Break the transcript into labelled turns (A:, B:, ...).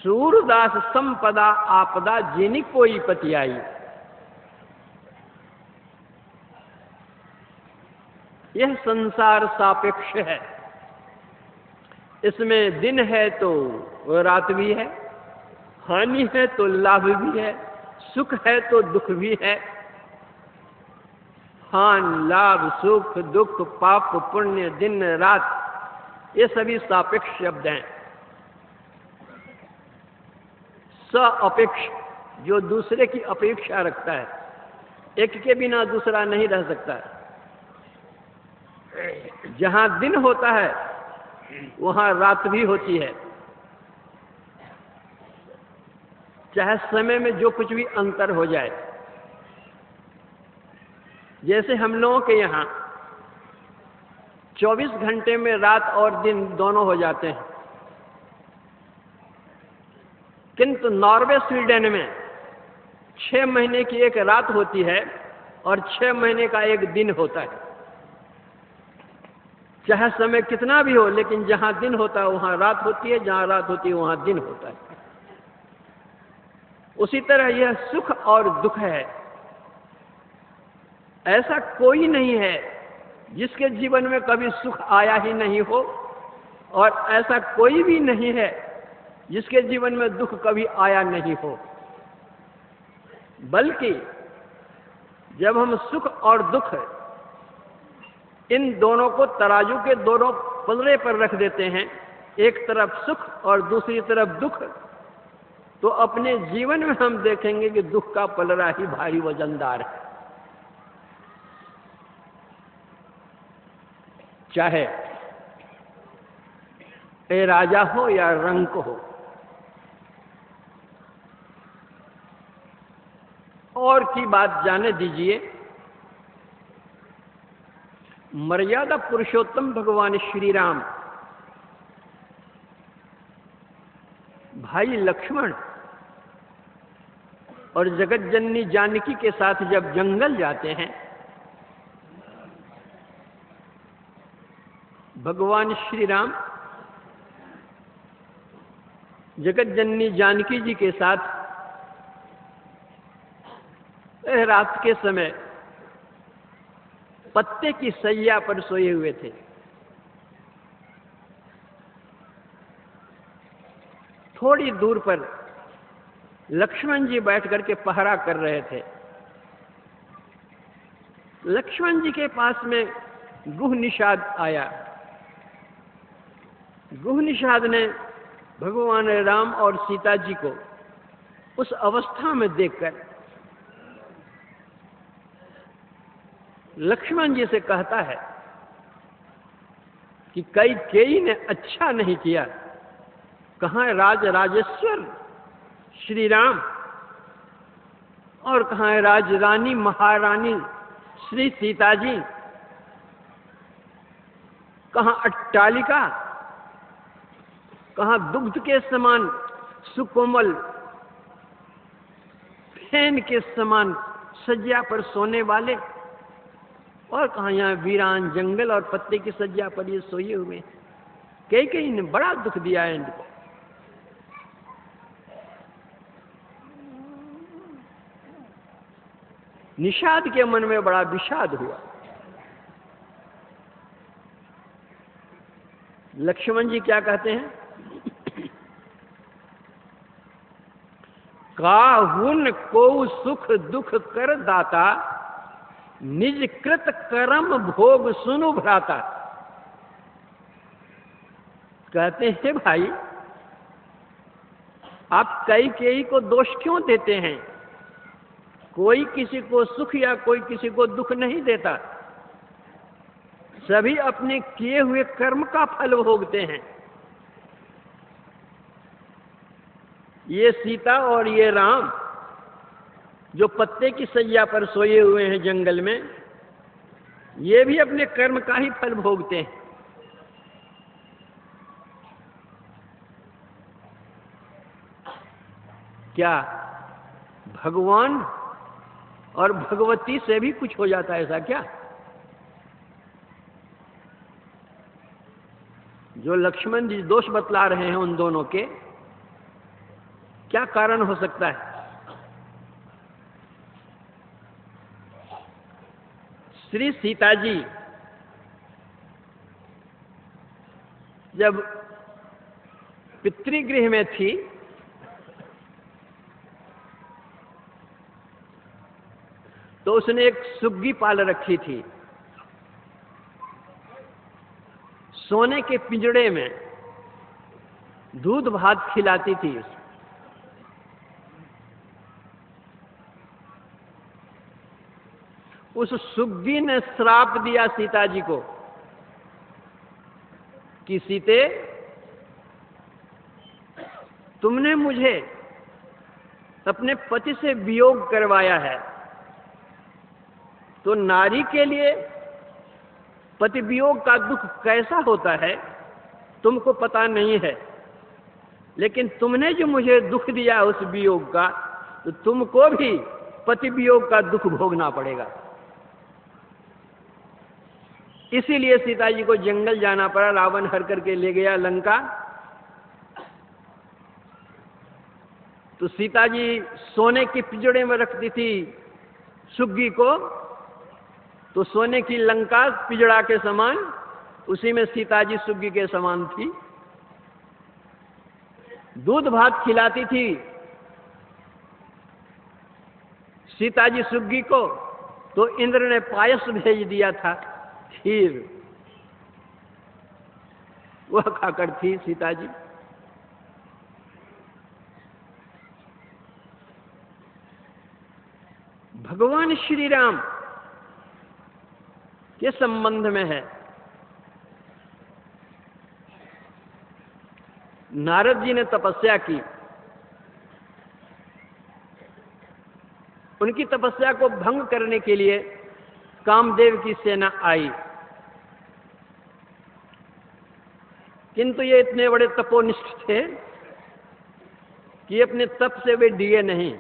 A: सूरदास संपदा आपदा जिनि कोई पति आई। यह संसार सापेक्ष है, इसमें दिन है तो रात भी है, हानि है तो लाभ भी है, सुख है तो दुख भी है। हान लाभ सुख दुख पाप पुण्य दिन रात, ये सभी सापेक्ष शब्द हैं। सापेक्ष जो दूसरे की अपेक्षा रखता है, एक के बिना दूसरा नहीं रह सकता है। जहां दिन होता है वहां रात भी होती है, चाहे समय में जो कुछ भी अंतर हो जाए। जैसे हम लोगों के यहाँ 24 घंटे में रात और दिन दोनों हो जाते हैं, किंतु नॉर्वे स्वीडन में 6 महीने की एक रात होती है और 6 महीने का एक दिन होता है। चाहे समय कितना भी हो, लेकिन जहां दिन होता है वहां रात होती है, जहां रात होती है वहां दिन होता है। उसी तरह यह सुख और दुख है। ऐसा कोई नहीं है जिसके जीवन में कभी सुख आया ही नहीं हो, और ऐसा कोई भी नहीं है जिसके जीवन में दुख कभी आया नहीं हो। बल्कि जब हम सुख और दुख इन दोनों को तराजू के दोनों पलड़े पर रख देते हैं, एक तरफ सुख और दूसरी तरफ दुख, तो अपने जीवन में हम देखेंगे कि दुख का पलड़ा ही भारी वजनदार है। चाहे ए राजा हो या रंक हो। और की बात जाने दीजिए, मर्यादा पुरुषोत्तम भगवान श्री राम भाई लक्ष्मण और जगत जननी जानकी के साथ जब जंगल जाते हैं, भगवान श्री राम जगत जननी जानकी जी के साथ रात के समय पत्ते की सैया पर सोए हुए थे। थोड़ी दूर पर लक्ष्मण जी बैठ करके पहरा कर रहे थे। लक्ष्मण जी के पास में गुह निषाद आया। गुह निषाद ने भगवान राम और सीता जी को उस अवस्था में देखकर लक्ष्मण जी से कहता है कि कैकेयी ने अच्छा नहीं किया। कहाँ राज राजेश्वर श्री राम और कहाँ है राज रानी महारानी श्री सीता जी, कहाँ अट्टालिका, कहाँ दुग्ध के समान सुकोमल फैन के समान सज्जा पर सोने वाले, और कहाँ यहाँ वीरान जंगल और पत्ते की सज्जा पर ये सोए हुए। कैकेयी ने बड़ा दुख दिया है इनको। निषाद के मन में बड़ा विषाद हुआ। लक्ष्मण जी क्या कहते हैं? काहुन को सुख दुख कर दाता, निज कृत कर्म भोग सुनु भ्राता। कहते हैं भाई, आप कैकेयी को दोष क्यों देते हैं? कोई किसी को सुख या कोई किसी को दुख नहीं देता। सभी अपने किए हुए कर्म का फल भोगते हैं। ये सीता और ये राम जो पत्ते की सैया पर सोए हुए हैं जंगल में, ये भी अपने कर्म का ही फल भोगते हैं। क्या भगवान और भगवती से भी कुछ हो जाता है ऐसा क्या? जो लक्ष्मण जी दोष बतला रहे हैं उन दोनों के, क्या कारण हो सकता है? श्री सीता जी जब पितृगृह में थी तो उसने एक सुग्गी पाल रखी थी। सोने के पिंजड़े में दूध भात खिलाती थी। उस सुग्गी ने श्राप दिया सीता जी को कि सीते, तुमने मुझे अपने पति से वियोग करवाया है, तो नारी के लिए पति वियोग का दुख कैसा होता है तुमको पता नहीं है, लेकिन तुमने जो मुझे दुख दिया उस वियोग का, तो तुमको भी पति वियोग का दुख भोगना पड़ेगा। इसीलिए सीता जी को जंगल जाना पड़ा। रावण हर करके ले गया लंका। तो सीता जी सोने की पिंजड़े में रखती थी सुग्गी को, तो सोने की लंका पिंजड़ा के समान, उसी में सीता जी सुग्गी के समान थी। दूध भात खिलाती थी सीता जी सुग्गी को, तो इंद्र ने पायस भेज दिया था, खीर, वह खाकर थी सीता जी। भगवान श्री राम के संबंध में है। नारद जी ने तपस्या की, उनकी तपस्या को भंग करने के लिए कामदेव की सेना आई, किंतु ये इतने बड़े तपोनिष्ठ थे कि अपने तप से वे डिगे नहीं।